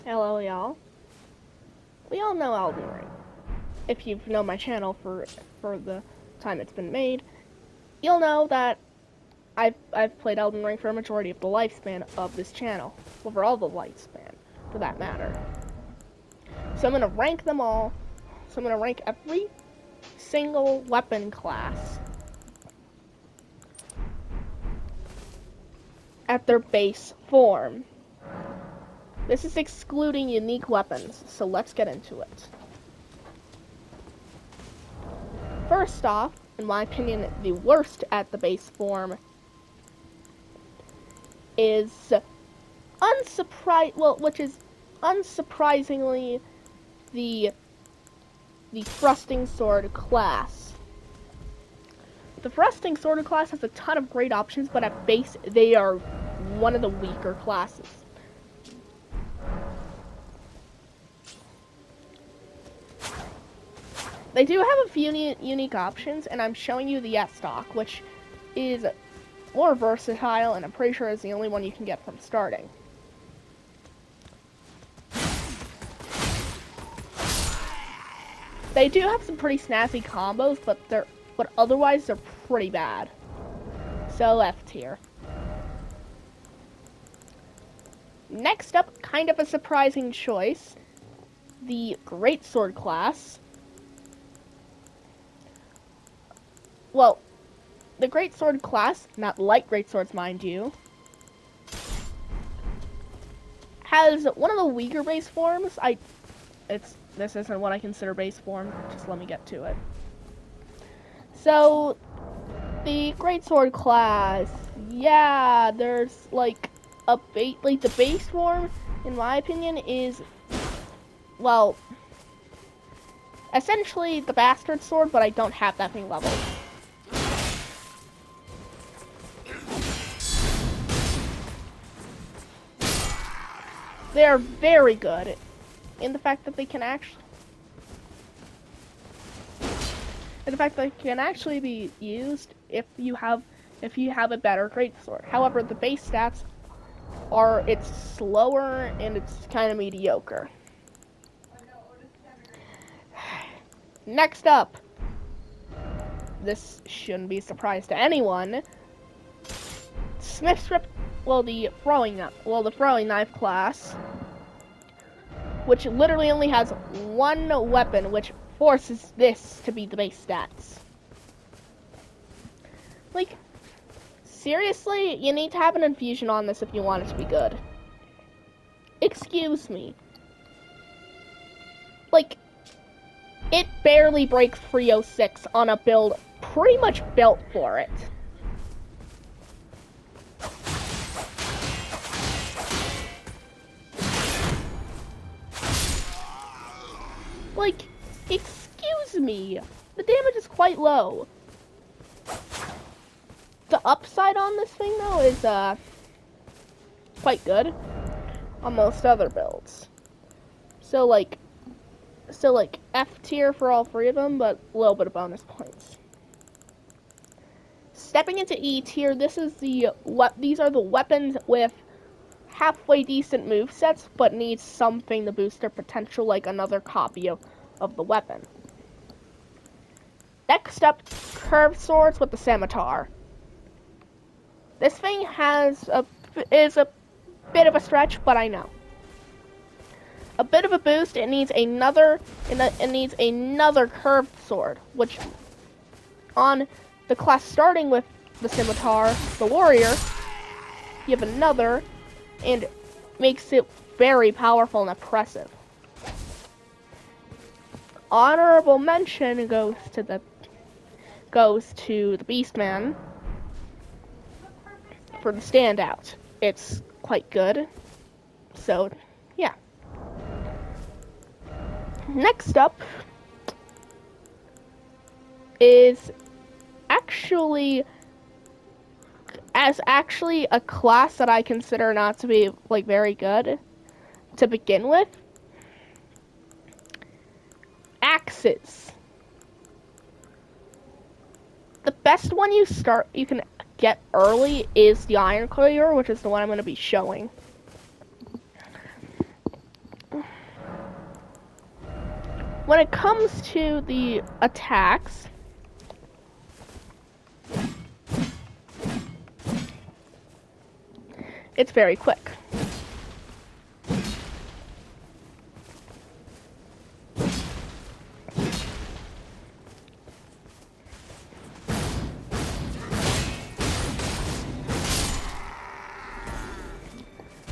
Hello, y'all. We all know Elden Ring. If you've known my channel for the time it's been made, you'll know that I've played Elden Ring for a majority of the lifespan of this channel, overall the lifespan, for that matter. So I'm gonna rank them all. So I'm gonna rank every single weapon class at their base form. This is excluding unique weapons, so let's get into it. First off, in my opinion, the worst at the base form is which is unsurprisingly the thrusting sword class. The thrusting sword class has a ton of great options, but at base they are one of the weaker classes. They do have a few unique options, and I'm showing you the S-Stock, which is more versatile, and I'm pretty sure is the only one you can get from starting. They do have some pretty snazzy combos, but otherwise they're pretty bad. So F tier. Next up, kind of a surprising choice, the Greatsword class. Well, the Greatsword class, not light greatswords mind you, has one of the weaker base forms. This isn't what I consider base form, just let me get to it. So, the Greatsword class, yeah, there's like the base form, in my opinion, is, well, essentially the Bastard Sword, but I don't have that thing leveled. They are very good in the fact that they can actually be used if you have a better greatsword. However, the base stats are it's slower and it's kind of mediocre. Next up, this shouldn't be a surprise to anyone. Smith's Grip, the throwing knife class, which literally only has one weapon, which forces this to be the base stats. Like, seriously, you need to have an infusion on this if you want it to be good. Excuse me. Like, it barely breaks 306 on a build pretty much built for it. Like, excuse me. The damage is quite low. The upside on this thing, though, is, quite good on most other builds. So, like, F tier for all three of them, but a little bit of bonus points. Stepping into E tier, these are the weapons with halfway decent movesets, but need something to boost their potential, like another copy of the weapon. Next up, curved swords with the scimitar. This thing is a bit of a stretch, but I know. A bit of a boost. It needs another curved sword, which on the class starting with the scimitar, the warrior, you have another, and makes it very powerful and oppressive. Honorable mention goes to the Beastman for the standout. It's quite good. So, yeah. Next up is actually a class that I consider not to be like very good to begin with. Axes. The best one you can get early is the Iron Cleaver, which is the one I'm going to be showing. When it comes to the attacks, it's very quick.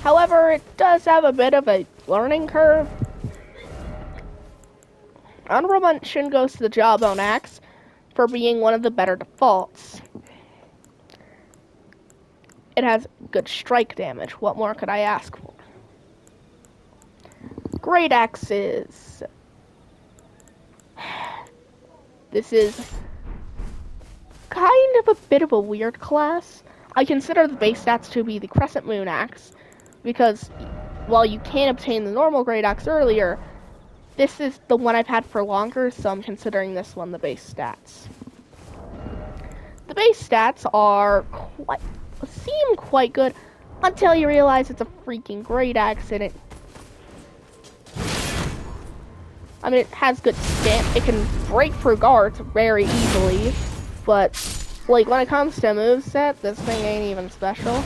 However, it does have a bit of a learning curve. Honorable mention goes to the Jawbone Axe for being one of the better defaults. It has good strike damage. What more could I ask for? Great Axes. This is kind of a bit of a weird class. I consider the base stats to be the Crescent Moon Axe, because while you can obtain the normal Great Axe earlier, this is the one I've had for longer, so I'm considering this one the base stats. The base stats seem quite good until you realize it's a freaking Great Axe and it has good stamp. It can break through guards very easily, but like when it comes to moveset, this thing ain't even special.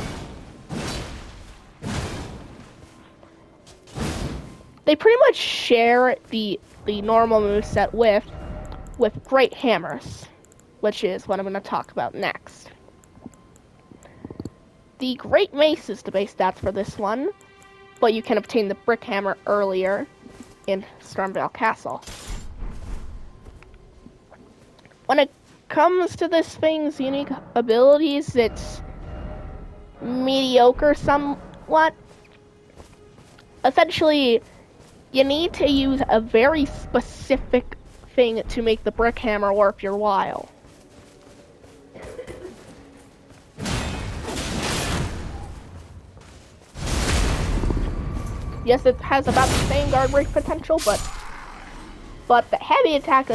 They pretty much share the normal moveset with Great Hammers, which is what I'm going to talk about next. The Great Mace is the base stats for this one, but you can obtain the Brick Hammer earlier in Stormvale Castle. When it comes to this thing's unique abilities, it's mediocre somewhat. Essentially, you need to use a very specific thing to make the Brick Hammer worth your while. Yes, it has about the same guard break potential, but the heavy attack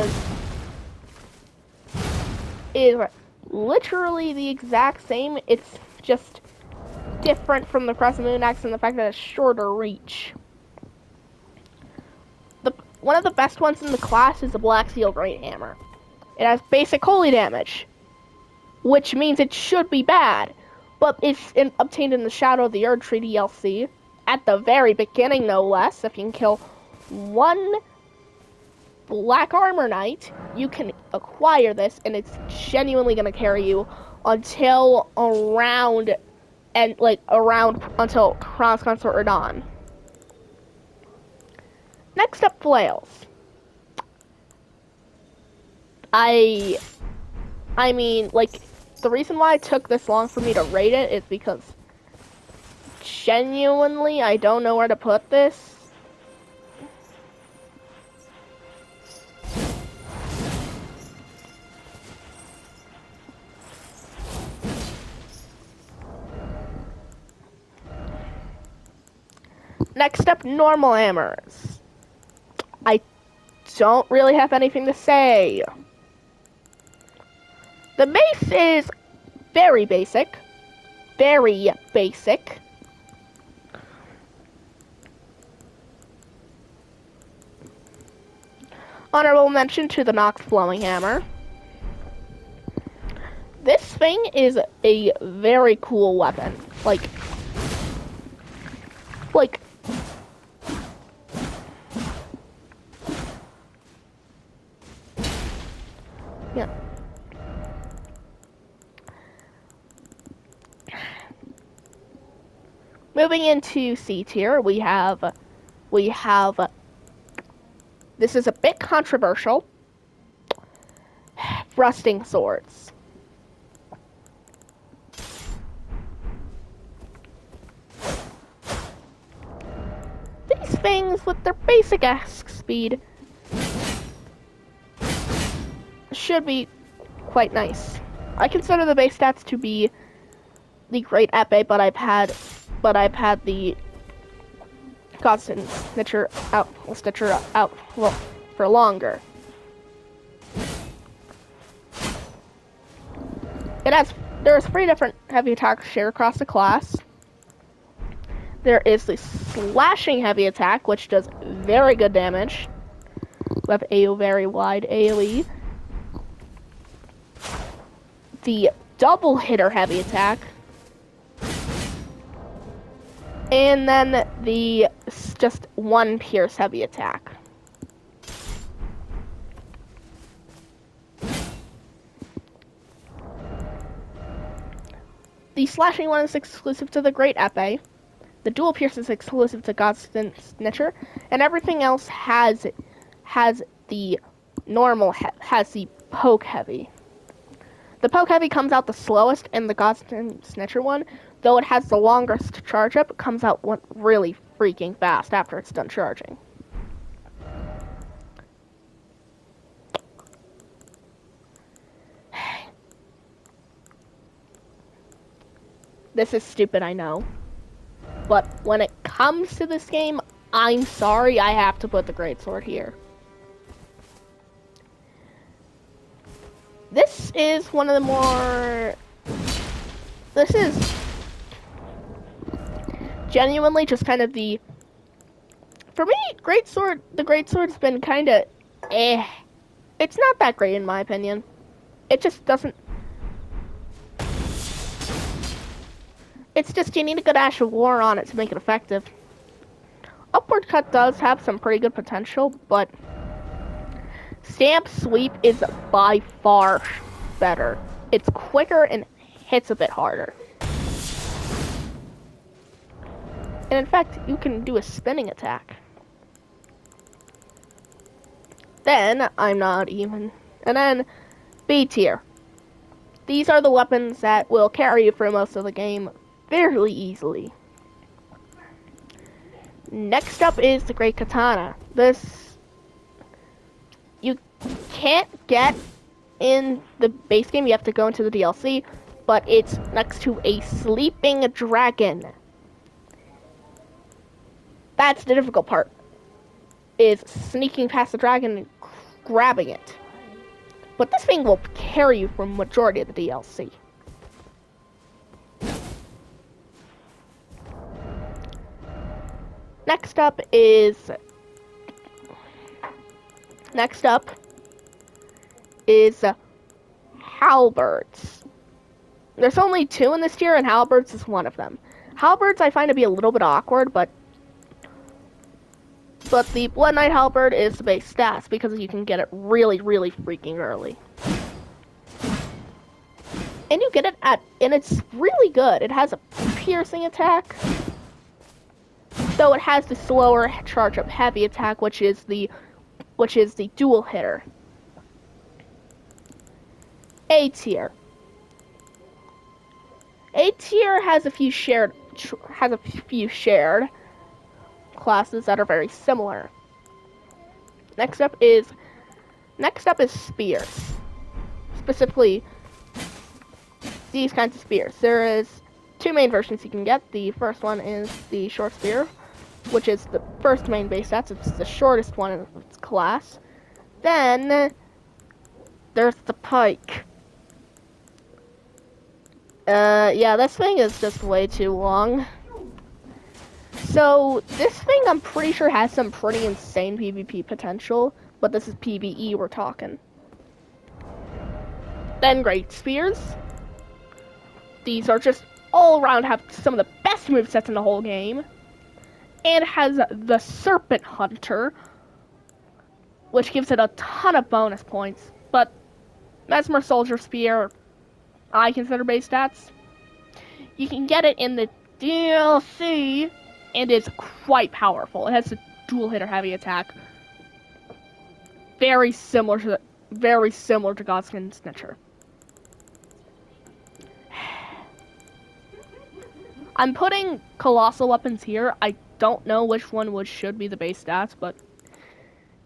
is literally the exact same. It's just different from the Crescent Moon Axe in the fact that it's shorter reach. One of the best ones in the class is the Black Seal Great Hammer. It has basic holy damage, which means it should be bad, but it's obtained in the Shadow of the Erdtree DLC. At the very beginning, no less. If you can kill one Black Armor Knight, you can acquire this, and it's genuinely going to carry you until until Cross Consort Radon. Next up, flails. I mean, like, the reason why it took this long for me to rate it is because genuinely, I don't know where to put this. Next up, normal hammers. I don't really have anything to say. The mace is very basic. Very basic. Honorable mention to the Nox Flowing Hammer. This thing is a very cool weapon. Like, yeah. Moving into C tier, we have this is a bit controversial. Thrusting swords. These things, with their basic axe speed, should be quite nice. I consider the base stats to be the Great Epee, but I've had the constant Stitcher out for longer. There's 3 different heavy attacks shared across the class. There is the slashing heavy attack, which does very good damage. We have a very wide AoE. The double hitter heavy attack. And then the just one pierce heavy attack. The slashing one is exclusive to the Great Epee. The dual pierce is exclusive to God's Snitcher, and everything else has the normal has the poke heavy. The poke heavy comes out the slowest in the God's Snitcher one, though it has the longest charge up. It comes out really freaking fast after it's done charging. This is stupid, I know. But when it comes to this game, I'm sorry I have to put the greatsword here. This is one of the more... This is genuinely just kind of the... For me, the greatsword's been kind of It's not that great in my opinion. It just doesn't... It's just you need a good Ash of War on it to make it effective. Upward Cut does have some pretty good potential, but Stamp Sweep is by far better. It's quicker and hits a bit harder. And in fact, you can do a spinning attack. Then, I'm not even. And then, B tier. These are the weapons that will carry you through most of the game fairly easily. Next up is the Great Katana. This you can't get in the base game, you have to go into the DLC, but it's next to a sleeping dragon. That's the difficult part, is sneaking past the dragon and grabbing it. But this thing will carry you for majority of the DLC. Next up is halberds. There's only 2 in this tier, and halberds is one of them. Halberds I find to be a little bit awkward, but the Blood Knight halberd is the base stats because you can get it really, really freaking early. And you get it and it's really good. It has a piercing attack, though it has the slower charge up heavy attack, which is the dual hitter. A tier. A tier has a few shared classes that are very similar. Next up is spears. Specifically, these kinds of spears. There is 2 main versions you can get. The first one is the short spear, which is the first main base stats. It's the shortest one in its class. Then there's the pike. Yeah, this thing is just way too long. So, this thing I'm pretty sure has some pretty insane PvP potential, but this is PvE we're talking. Then Great Spears. These are just all around, have some of the best movesets in the whole game. And has the Serpent Hunter, which gives it a ton of bonus points. But Mesmer Soldier Spear, I consider base stats. You can get it in the DLC, and it's quite powerful. It has a dual hitter heavy attack, very similar to God's Snitcher. I'm putting colossal weapons here. I don't know which one should be the base stats, but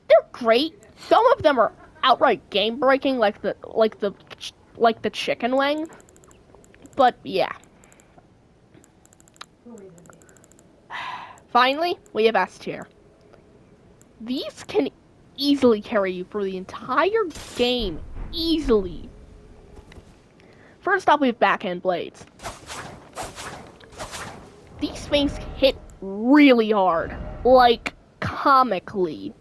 they're great. Some of them are outright game breaking, like the chicken wing. But yeah. Finally, we have S tier. These can easily carry you for the entire game. Easily. First up, we have backhand blades. These things hit really hard. Like, comically.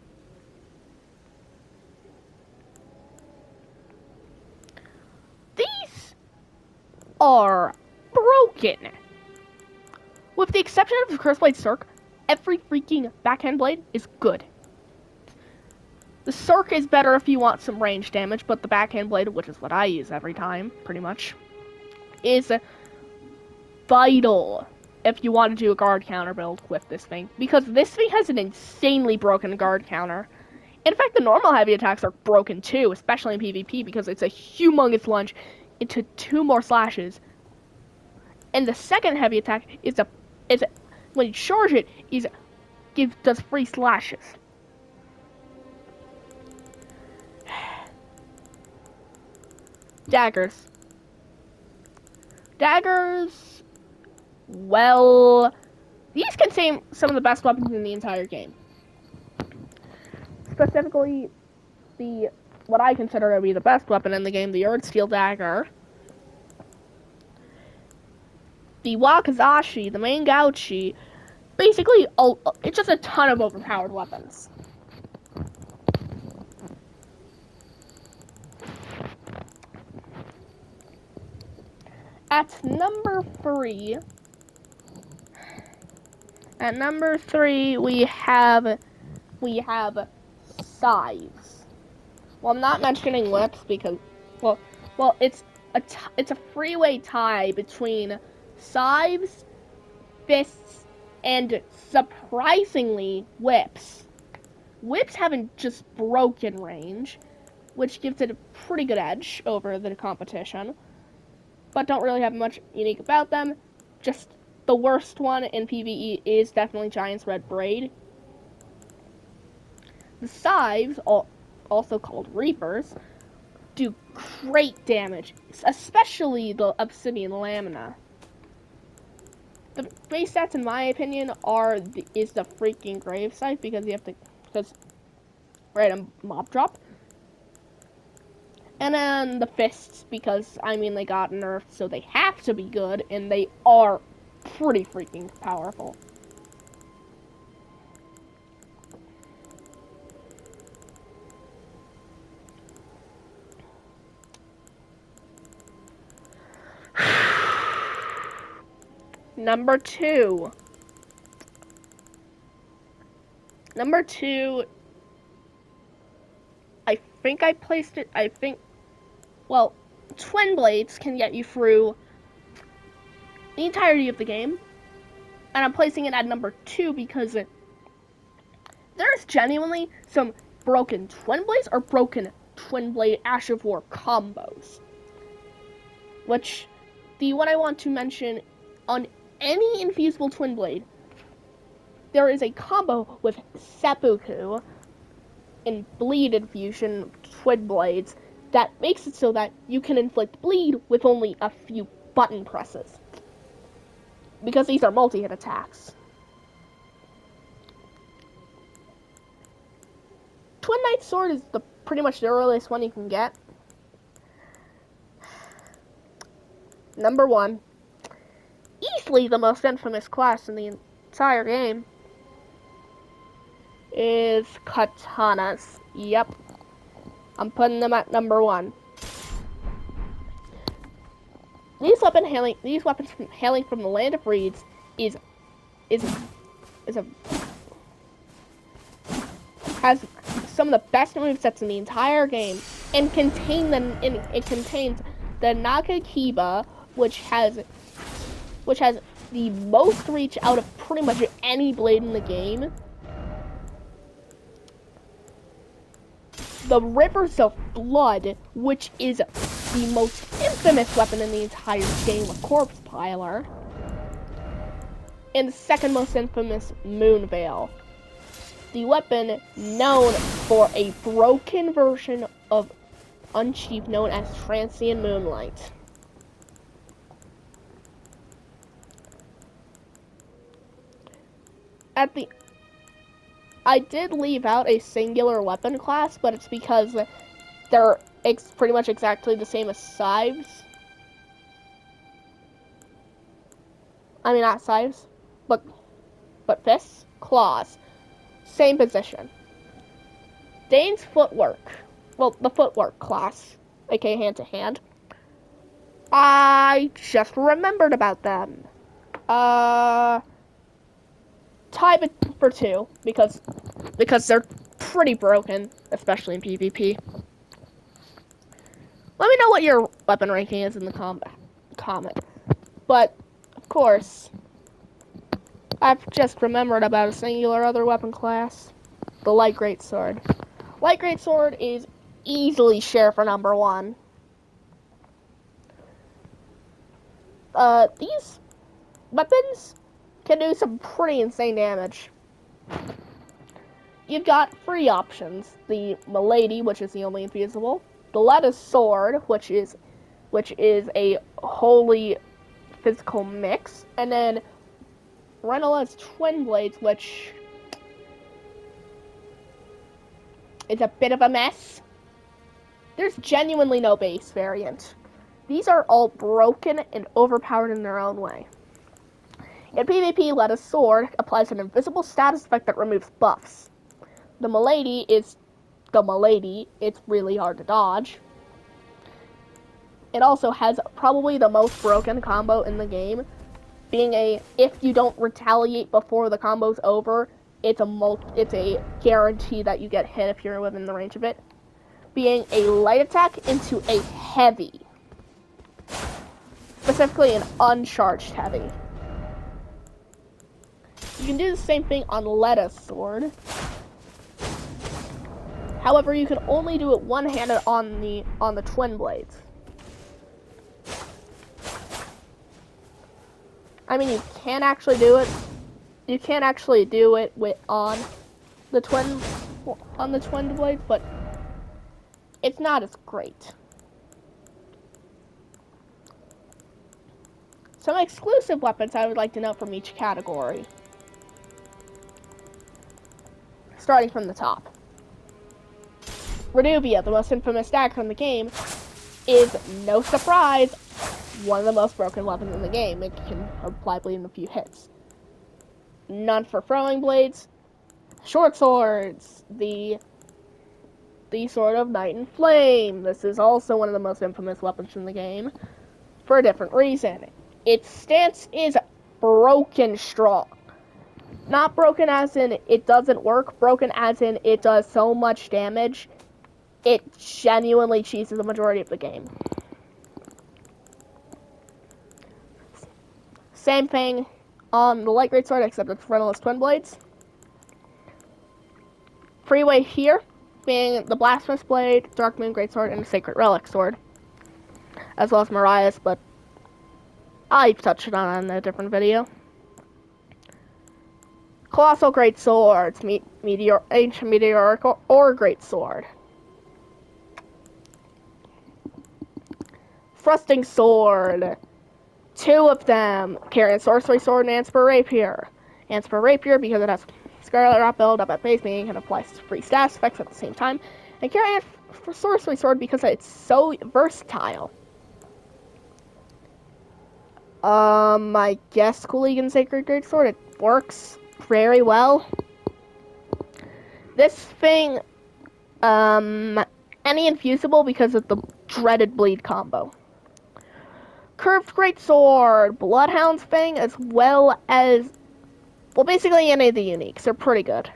are broken. With the exception of the Curse Blade Cirque, every freaking backhand blade is good. The Cirque is better if you want some range damage, but the backhand blade, which is what I use every time, pretty much, is vital if you want to do a guard counter build with this thing. Because this thing has an insanely broken guard counter. In fact, the normal heavy attacks are broken too, especially in PvP, because it's a humongous lunge into 2 more slashes. And the second heavy attack is when you charge it, does 3 slashes. Daggers. Daggers, well, these contain some of the best weapons in the entire game. Specifically, what I consider to be the best weapon in the game, the Earthsteel Dagger, the Wakizashi, the main Gauchi, basically, it's just a ton of overpowered weapons. At number 3, we have scythes. Well, I'm not mentioning whips because, well, it's a freeway tie between scythes, fists, and surprisingly whips. Whips haven't just broken range, which gives it a pretty good edge over the competition, but don't really have much unique about them. Just the worst one in PvE is definitely Giant's Red Braid. The scythes, also called Reapers, do great damage, especially the Obsidian Lamina. The base stats, in my opinion, is the freaking Grave Scythe, because you have to random mob drop. And then the fists, because, I mean, they got nerfed, so they have to be good, and they are pretty freaking powerful. Number two, I think I placed it, well, Twin Blades can get you through the entirety of the game, and I'm placing it at number 2 because there's genuinely some broken Twin Blades or broken Twin Blade Ash of War combos, which the one I want to mention, on any infusible Twin Blade, there is a combo with Seppuku in Bleed Infusion Twin Blades that makes it so that you can inflict bleed with only a few button presses, because these are multi-hit attacks. Twin Knight Sword is pretty much the earliest one you can get. Number 1, easily the most infamous class in the entire game, is katanas. Yep, I'm putting them at number 1. These weapons hailing from the land of reeds has some of the best movesets in the entire game, and it contains the Nakakiba, which has the most reach out of pretty much any blade in the game. The Rivers of Blood, which is the most infamous weapon in the entire game, a Corpse Piler. And the second most infamous, Moonveil, the weapon known for a broken version of Unsheath known as Transient Moonlight. I did leave out a singular weapon class, but it's because they're pretty much exactly the same as scythes. I mean, not scythes, but fists, claws. Same position. Dane's footwork, well, the footwork class, aka hand to hand, I just remembered about them. Tie it for 2 because they're pretty broken, especially in PvP. Let me know what your weapon ranking is in the comment. But of course, I've just remembered about a singular other weapon class, the light greatsword. Light greatsword is easily share for number 1. These weapons can do some pretty insane damage. You've got 3 options: the Milady, which is the only infeasible; the Lettuce Sword, which is a wholly physical mix, and then Reynolds Twin Blades, which is a bit of a mess. There's genuinely no base variant. These are all broken and overpowered in their own way. In PvP, Lettuce Sword applies an invisible status effect that removes buffs. The Milady is the Milady. It's really hard to dodge. It also has probably the most broken combo in the game, being a if you don't retaliate before the combo's over, it's a guarantee that you get hit if you're within the range of it. Being a light attack into a heavy, specifically an uncharged heavy. You can do the same thing on Lettuce Sword. However, you can only do it one-handed on the Twin Blades. I mean, you can actually do it. You can actually do it on the twin blades, but it's not as great. Some exclusive weapons I would like to know from each category. Starting from the top. Reduvia, the most infamous dagger in the game, is, no surprise, one of the most broken weapons in the game. It can apply bleed in a few hits. None for throwing blades. Short swords, the Sword of Night and Flame. This is also one of the most infamous weapons in the game, for a different reason. Its stance is broken strong. Not broken as in it doesn't work, broken as in it does so much damage, it genuinely cheeses the majority of the game. Same thing on the light greatsword, except it's Reynolds Twin Blades. Freeway here being the Blasphemous Blade, Dark Moon Greatsword, and the Sacred Relic Sword, as well as Mariah's, but I've touched on in a different video. Colossal Greatswords, Ancient Meteoric or Greatsword. Thrusting Sword, 2 of them, Carrion Sorcery Sword and Anspur Rapier. Anspur Rapier because it has Scarlet Rot build up at base, meaning it applies free status effects at the same time. And Carrion Sorcery Sword because it's so versatile. I guess Cooligan Sacred Greatsword, it works very well. This thing, any infusible because of the dreaded bleed combo. Curved Greatsword, Bloodhound's Fang, as well as, well, basically any of the uniques. They're pretty good.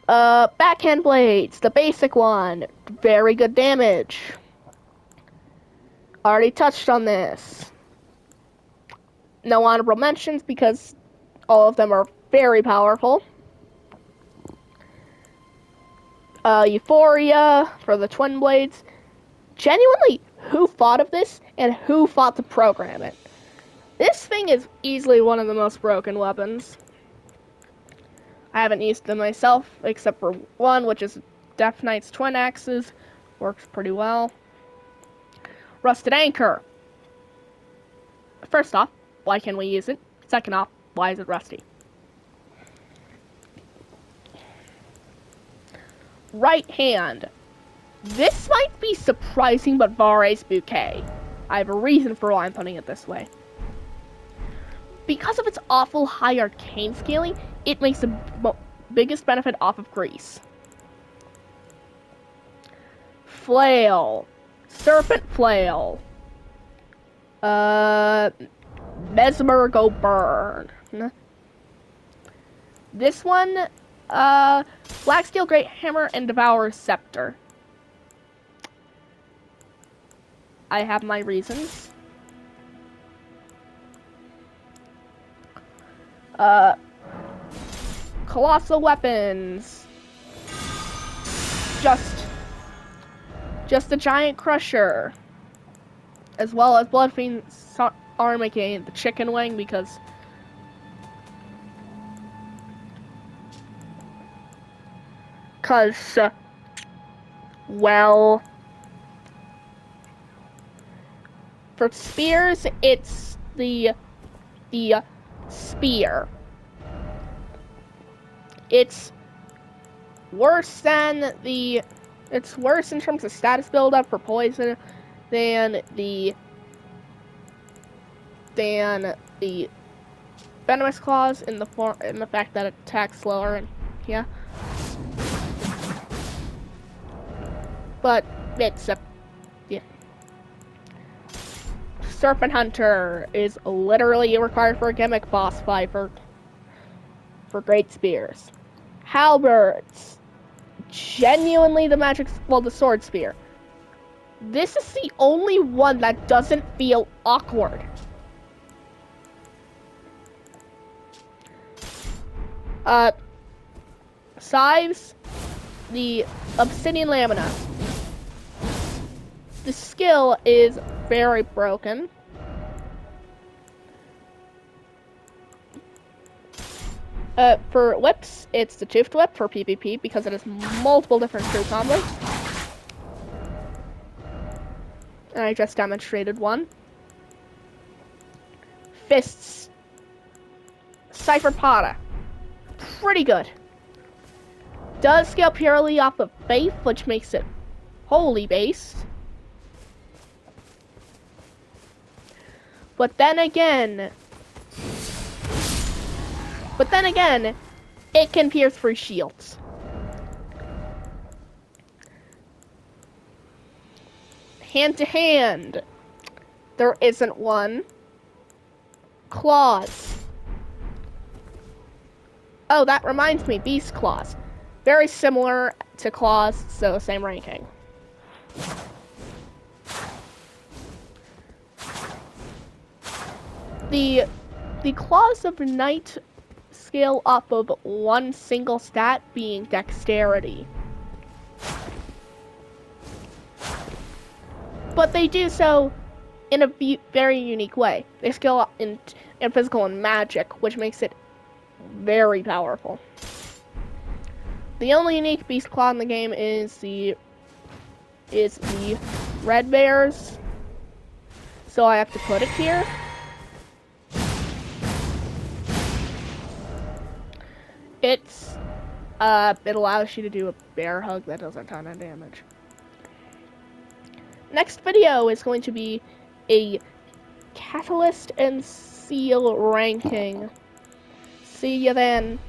Backhand Blades, the basic one, very good damage. Already touched on this. No honorable mentions because all of them are very powerful. Euphoria for the Twin Blades. Genuinely, who thought of this and who thought to program it? This thing is easily one of the most broken weapons. I haven't used them myself, except for one, which is Death Knight's Twin Axes. Works pretty well. Rusted Anchor. First off, why can we use it? Second off, why is it rusty? Right hand. This might be surprising, but Vare's Bouquet. I have a reason for why I'm putting it this way. Because of its awful high arcane scaling, it makes the biggest benefit off of grease. Flail, Serpent Flail, Mesmer Go Burn. This one, Blacksteel Great Hammer and Devourer's Scepter. I have my reasons. Colossal Weapons. Just a Giant Crusher. As well as Bloodfiend's Armageddon, the Chicken Wing, because well, for spears, it's the spear. It's worse than it's worse in terms of status buildup for poison than the venomous claws in the fact that it attacks slower, and yeah. But it's yeah. Serpent Hunter is literally required for a gimmick boss fight for great spears. Halberds, genuinely the sword spear. This is the only one that doesn't feel awkward. Scythes, the Obsidian Lamina. The skill is very broken. For whips, it's the Toothed Whip for PvP because it has multiple different true combos. And I just demonstrated one. Fists. Cypher Pata. Pretty good. Does scale purely off of faith, which makes it holy based. But then again, it can pierce through shields. Hand to hand, there isn't one. Claws. Oh, that reminds me, Beast Claws. Very similar to Claws, so same ranking. The Claws of Night scale off of one single stat, being Dexterity. But they do so in a very unique way. They scale in physical and magic, which makes it very powerful. The only unique Beast Claw in the game is the Red Bears, so I have to put it here. It allows you to do a bear hug that does a ton of damage. Next video is going to be a Catalyst and Seal ranking. See you then.